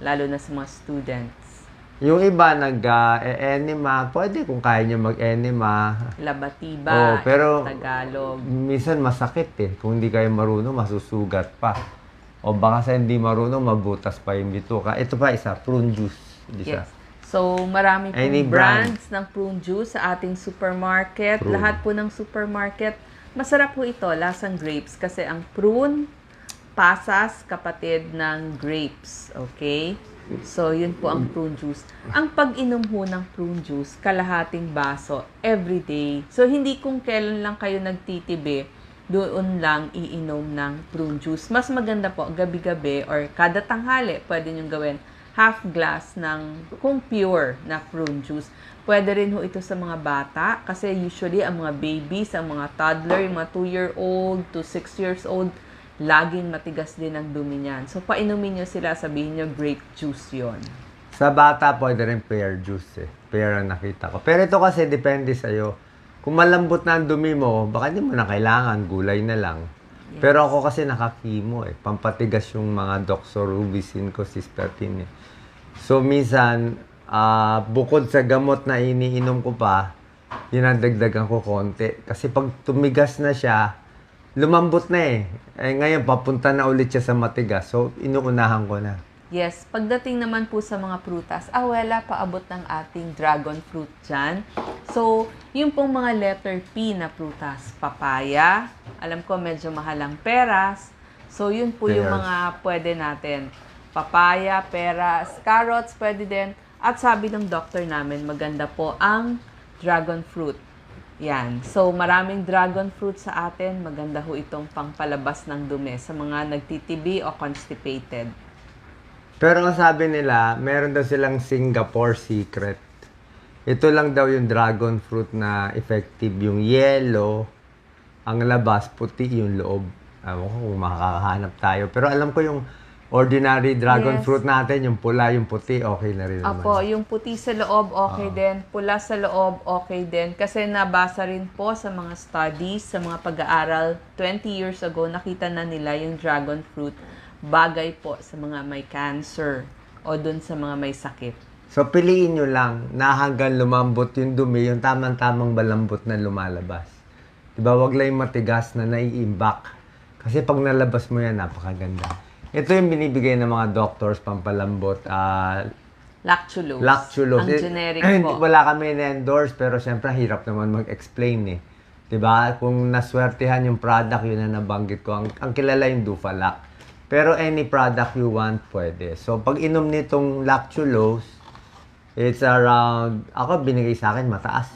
lalo na sa mga students. Yung iba nag-enema, pwede kung kaya nyo mag-enema. Labatiba, pero Tagalog. minsan masakit Kung hindi kayo marunong, masusugat pa. O baka sa hindi marunong, mabutas pa yung bituka. Ito pa isa, prune juice. Yes. So, marami pong Any brands ng prune juice sa ating supermarket. Prune. Lahat po ng supermarket. Masarap po ito, lasang grapes. Kasi ang prune, pasas, kapatid ng grapes. Okay? So, yun po ang prune juice. Ang pag-inom ho ng prune juice, kalahating baso, every day. So, hindi kung kailan lang kayo nagtitibi, doon lang iinom ng prune juice. Mas maganda po, gabi-gabi or kada tanghali, pwede nyo gawin half glass ng kung pure na prune juice. Pwede rin ho ito sa mga bata kasi usually ang mga babies, ang mga toddler, yung mga 2-year-old to 6 years old, laging matigas din ang dumi niyan. So, painumin nyo sila, sabihin nyo grape juice yon. Sa bata, pwede rin pear juice Pear ang nakita ko. Pero ito kasi, depende sa'yo. Kung malambot na ang dumi mo, baka hindi mo na kailangan, gulay na lang. Yes. Pero ako kasi nakakimo Pampatigas yung mga doxorubicin ko, cisplatin So, minsan, bukod sa gamot na iniinom ko pa, dinadagdagan ko konti. Kasi pag tumigas na siya, lumambot na ngayon, papunta na ulit siya sa matigas. So, inuunahan ko na. Yes, pagdating naman po sa mga prutas, wala paabot ng ating dragon fruit dyan. So, yung pong mga letter P na prutas, papaya, alam ko medyo mahal ang peras. So, yun po yung Pears. mga pwede natin. Papaya, peras, carrots, pwede din. At sabi ng doctor namin, maganda po ang dragon fruit. Yan. So, maraming dragon fruit sa atin. Maganda ho itong pangpalabas ng dumi sa mga nagtitibi o constipated. Pero ang sabi nila, meron daw silang Singapore secret. Ito lang daw yung dragon fruit na effective. Yung yellow, ang labas, puti yung loob. Alam ko kung makakahanap tayo. Pero alam ko yung ordinary dragon Yes. fruit natin, yung pula, yung puti, okay na rin naman. Apo, yung puti sa loob, okay din. Pula sa loob, okay din. Kasi nabasa rin po sa mga studies, sa mga pag-aaral, 20 years ago, nakita na nila yung dragon fruit bagay po sa mga may cancer o dun sa mga may sakit. So, piliin nyo lang na hanggang lumambot yung dumi, yung tamang-tamang balambot na lumalabas. Diba, wag lang yung matigas na naiimbak. Kasi pag nalabas mo yan, napakaganda. Ito yung binibigay ng mga doctors, pampalambot. Lactulose. Lactulose. Ang generic po. Wala kami na-endorse, pero syempre, hirap naman mag-explain Diba? Kung naswertihan yung product, yun na nabanggit ko. Ang kilala yung Dufalac. Pero any product you want, pwede. So, pag inom nitong lactulose, it's around, ako binigay sa akin, mataas